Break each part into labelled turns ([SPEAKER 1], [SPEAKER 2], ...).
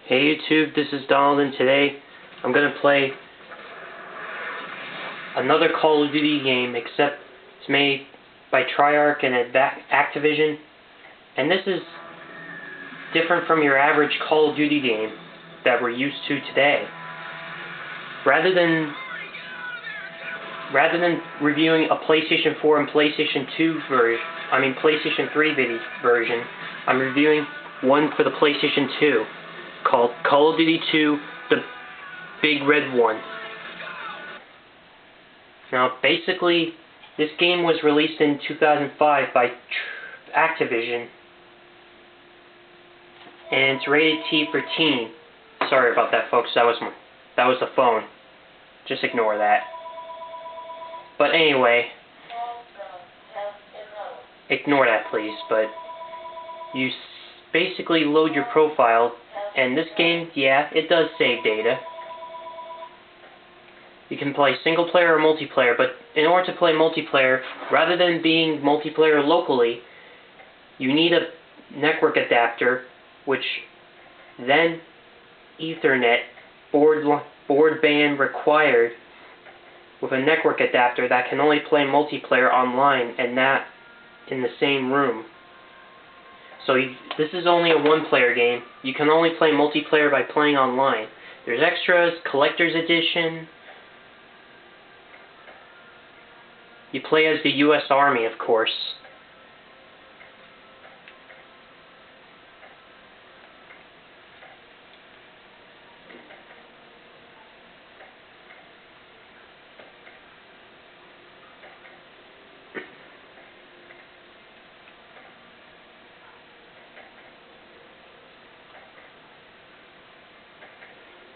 [SPEAKER 1] Hey YouTube, this is Donald, and today I'm going to play another Call of Duty game, except it's made by Treyarch and Activision, and this is different from your average Call of Duty game that we're used to today. Rather than reviewing a PlayStation 4 and PlayStation 3 version, I'm reviewing one for the PlayStation 2. Called Call of Duty 2, the Big Red One. Now, basically, this game was released in 2005 by Activision, and it's rated T for teen. Sorry about that, folks. That was the phone. Just ignore that. But anyway, ignore that, please. But you basically load your profile. And this game, yeah, it does save data. You can play single player or multiplayer, but in order to play multiplayer, rather than being multiplayer locally, you need a network adapter, which then Ethernet, board-band required, with a network adapter that can only play multiplayer online and not in the same room. So this is only a one-player game. You can only play multiplayer by playing online. There's extras, collector's edition. You play as the U.S. Army, of course.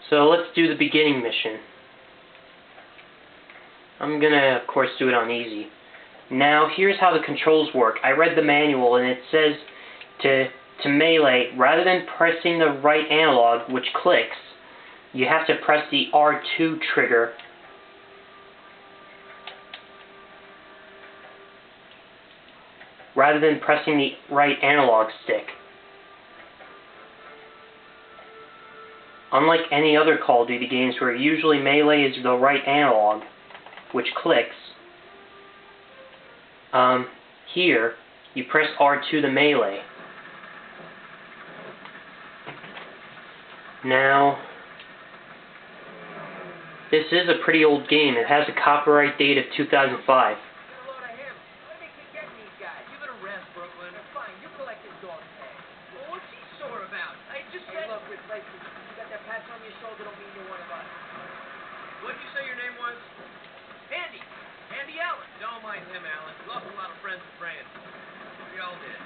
[SPEAKER 1] So let's do the beginning mission. I'm gonna, of course, do it on easy. Now, here's how the controls work. I read the manual, and it says to melee, rather than pressing the right analog, which clicks, you have to press the R2 trigger. Rather than pressing the right analog stick. Unlike any other Call of Duty games where usually melee is the right analog, which clicks, here you press R2 to melee. Now, this is a pretty old game. It has a copyright date of 2005.
[SPEAKER 2] What'd you say your name was? Andy. Andy Allen. Don't mind him, Allen. Lost a lot of friends and friends. We all did.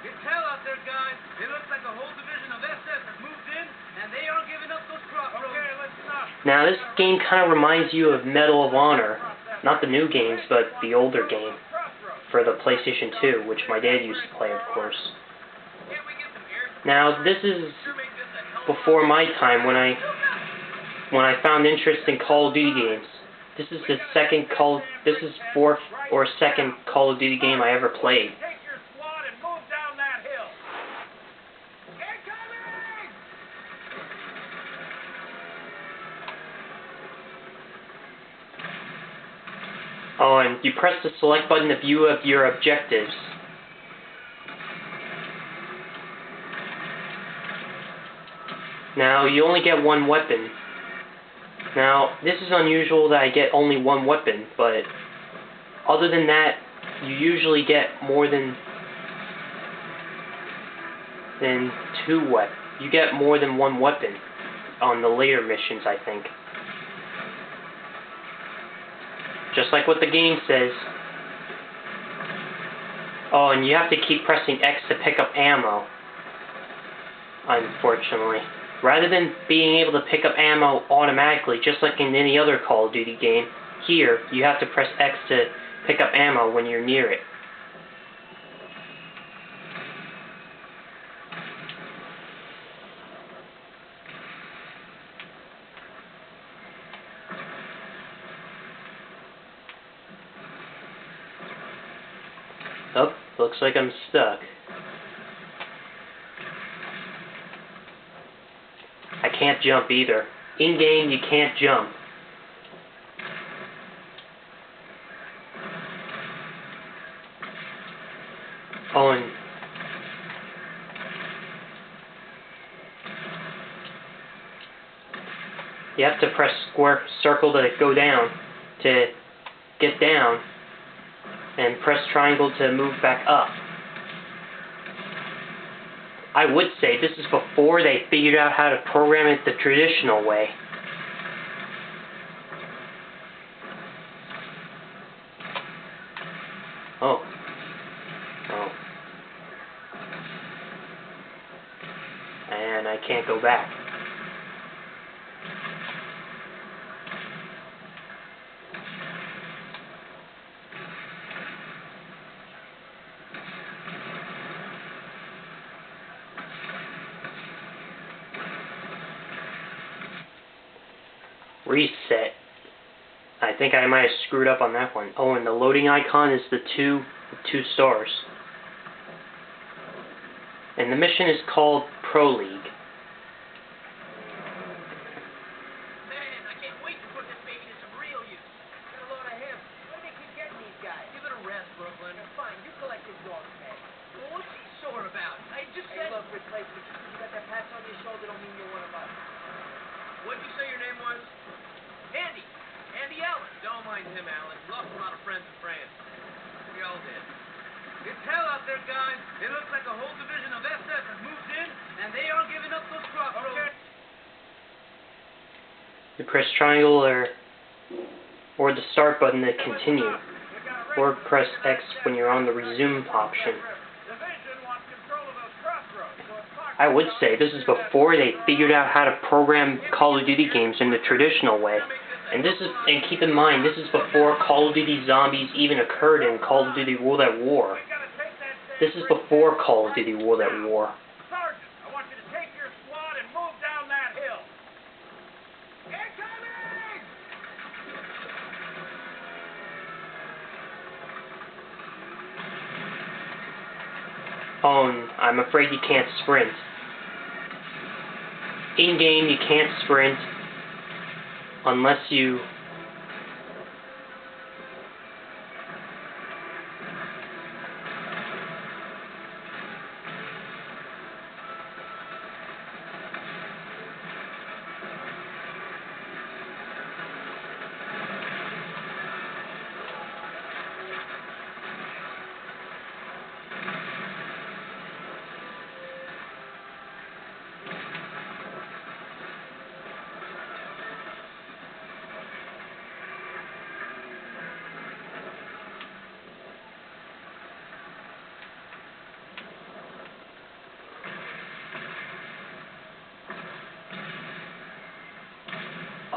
[SPEAKER 2] It's hell out there, guys. It looks like a whole division of SS has moved in, and they aren't giving up those crossroads. Okay, let's stop.
[SPEAKER 1] Now, this game kind of reminds you of Medal of Honor. Not the new games, but the older game for the PlayStation 2, which my dad used to play, of course. Now, this is before my time when I found interest in Call of Duty games. This is the fourth or second Call of Duty game I ever played. Oh, and you press the select button to view up your objectives. Now, you only get one weapon. Now, this is unusual that I get only one weapon, but other than that, you usually get more than two weapons. You get more than one weapon on the later missions, I think. Just like what the game says. Oh, and you have to keep pressing X to pick up ammo, unfortunately. Rather than being able to pick up ammo automatically, just like in any other Call of Duty game, here, you have to press X to pick up ammo when you're near it. Oh, looks like I'm stuck. can't jump either. In-game, you can't jump. Oh, and you have to press square circle to go down, to get down, and press triangle to move back up. I would say this is before they figured out how to program it the traditional way. Oh. Oh. And I can't go back. Reset. I think I might have screwed up on that one. Oh, and the loading icon is the two stars. And the mission is called Pro League.
[SPEAKER 2] Man, I can't wait to put this baby to some real use. Got a load of him. Why do they keep getting these guys? Give it a rest, Brooklyn. Fine, you collect his dog tag. Well, what's he sore about? I just said... Hey, look, replacement. You got that patch on your shoulder don't mean you're one of us. What'd you say your name was? Andy. Andy Allen. Don't mind him, Allen. Lost a lot of friends and friends. We all did. It's hell out there, guys. It looks like a whole division of SS has moved in, and they aren't giving up those crossroads. Okay.
[SPEAKER 1] You press triangle or the start button to continue, or press X when you're on the resume option. I would say this is before they figured out how to program Call of Duty games in the traditional way. And keep in mind, this is before Call of Duty Zombies even occurred in Call of Duty World at War. This is before Call of Duty World at War.
[SPEAKER 2] Sergeant, I want you to take your squad and move down that hill. Incoming!
[SPEAKER 1] Oh, and I'm afraid you can't sprint. In-game, you can't sprint unless you...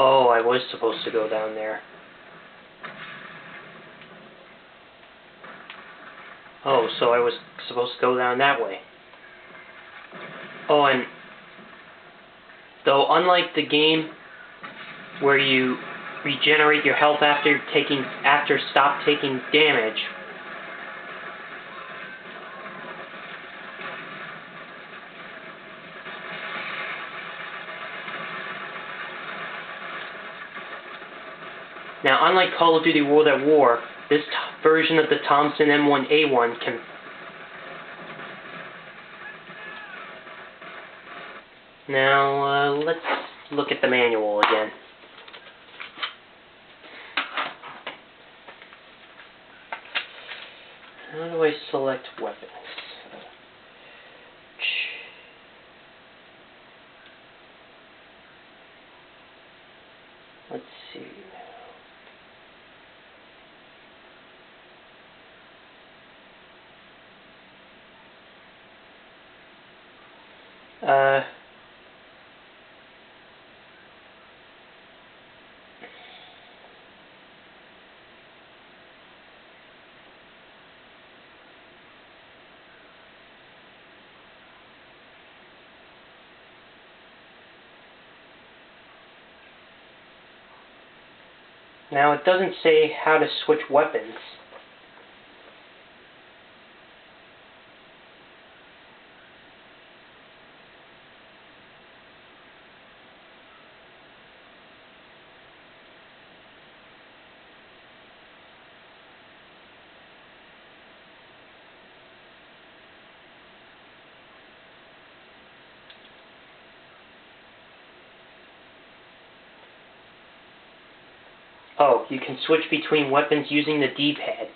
[SPEAKER 1] Oh, I was supposed to go down there. Oh, so I was supposed to go down that way. Oh, and though unlike the game where you regenerate your health after stop taking damage, now, unlike Call of Duty World at War, this version of the Thompson M1A1 can... Now, let's look at the manual again. How do I select weapons? Let's see now. Now, it doesn't say how to switch weapons. Oh, you can switch between weapons using the D-pad.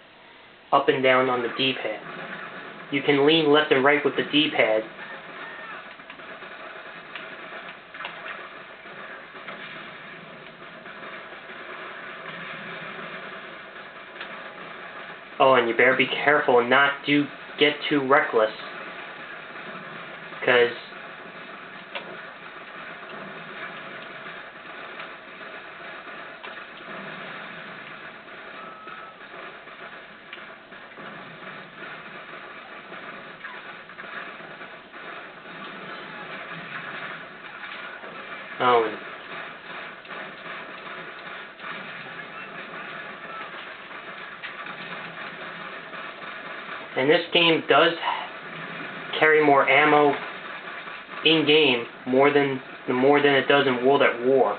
[SPEAKER 1] Up and down on the D-pad. You can lean left and right with the D-pad. Oh, and you better be careful and not get too reckless. Because oh, and this game does carry more ammo in-game more than it does in World at War.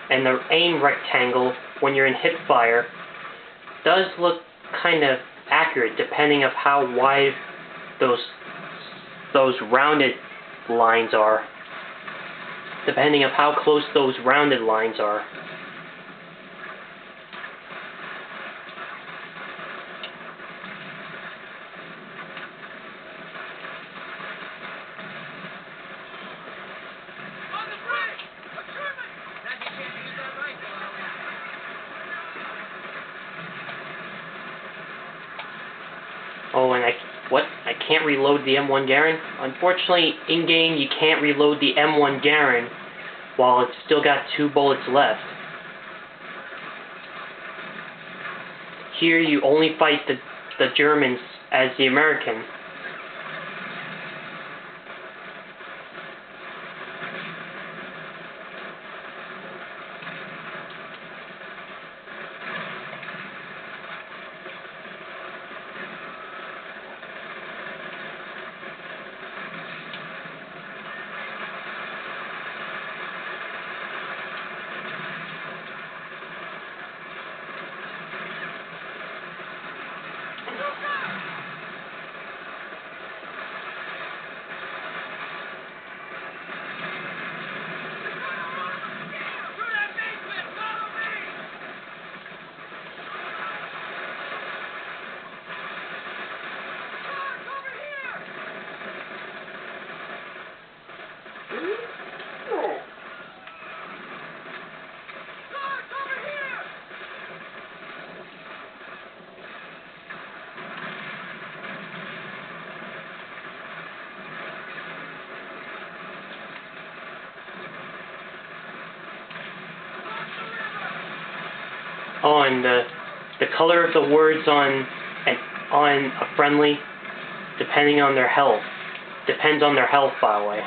[SPEAKER 1] And the aim rectangle, when you're in hipfire, does look kind of accurate depending of how wide those rounded lines are. Depending of how close those rounded lines are. Oh, and I can't reload the M1 Garand? Unfortunately, in-game, you can't reload the M1 Garand while it's still got 2 bullets left. Here, you only fight the Germans as the American. Oh, and the color of the words on a friendly, depending on their health, depends on their health, by the way.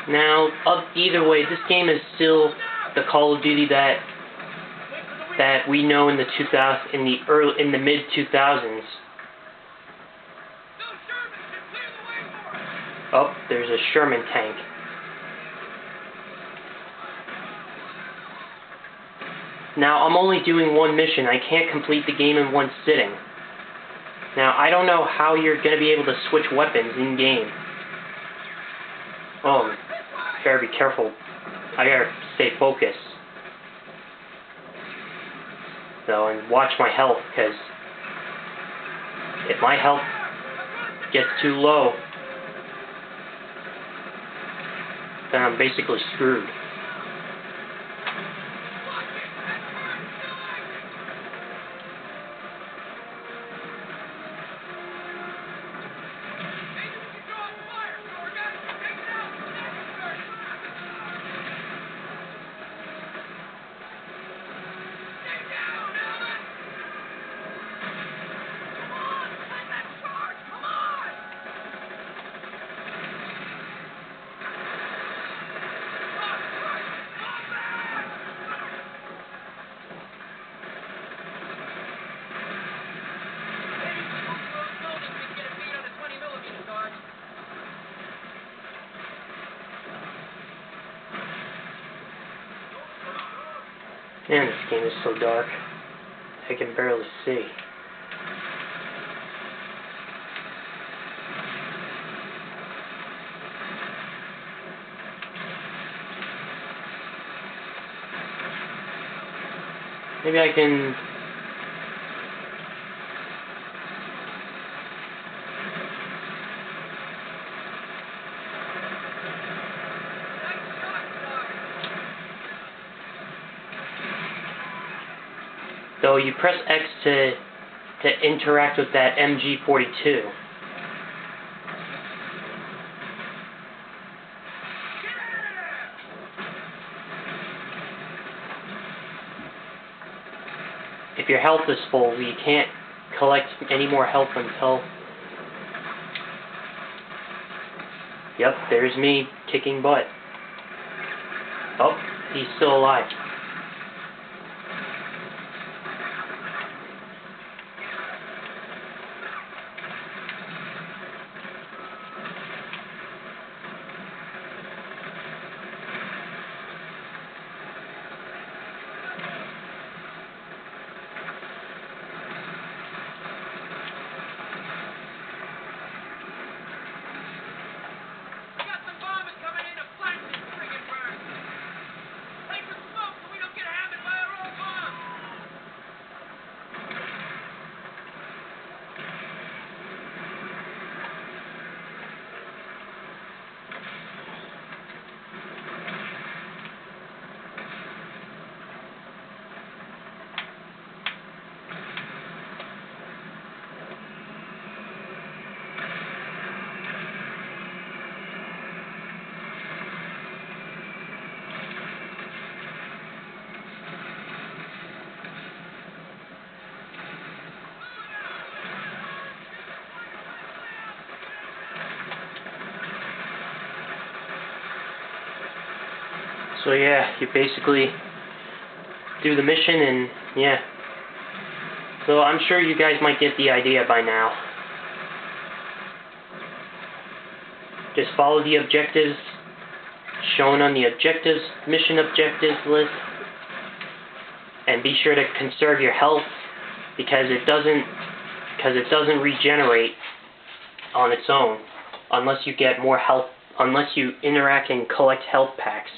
[SPEAKER 1] Now, either way, this game is still the Call of Duty that we know in the mid 2000s. Oh, there's a Sherman tank. Now, I'm only doing one mission. I can't complete the game in one sitting. Now, I don't know how you're going to be able to switch weapons in-game. Oh, better be careful. I gotta stay focused. So, and watch my health, because if my health gets too low, then I'm basically screwed. Man, this game is so dark. I can barely see. Maybe I can... Though you press X to interact with that MG42. If your health is full, you can't collect any more health until... Yep, there's me kicking butt. Oh, he's still alive. So yeah, you basically do the mission and yeah. So I'm sure you guys might get the idea by now. Just follow the objectives shown on the mission objectives list, and be sure to conserve your health because it doesn't regenerate on its own unless you get more health, unless you interact and collect health packs.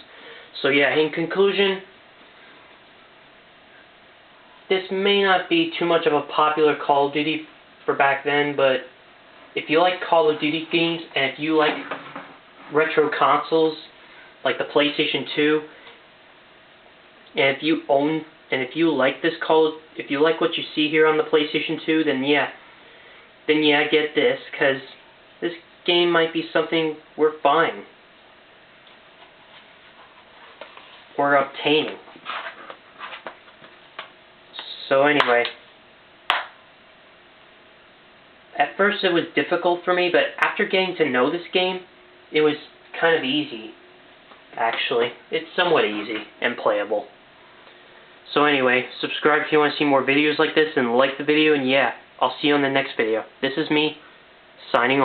[SPEAKER 1] So yeah, in conclusion, this may not be too much of a popular Call of Duty for back then, but if you like Call of Duty games and if you like retro consoles like the PlayStation 2, and if you like this if you like what you see here on the PlayStation 2, then yeah, get this, because this game might be something worth buying or obtaining. So anyway, at first it was difficult for me, but after getting to know this game, it was kind of easy, actually. It's somewhat easy and playable. So anyway, subscribe if you want to see more videos like this, and like the video, and yeah, I'll see you on the next video. This is me, signing off.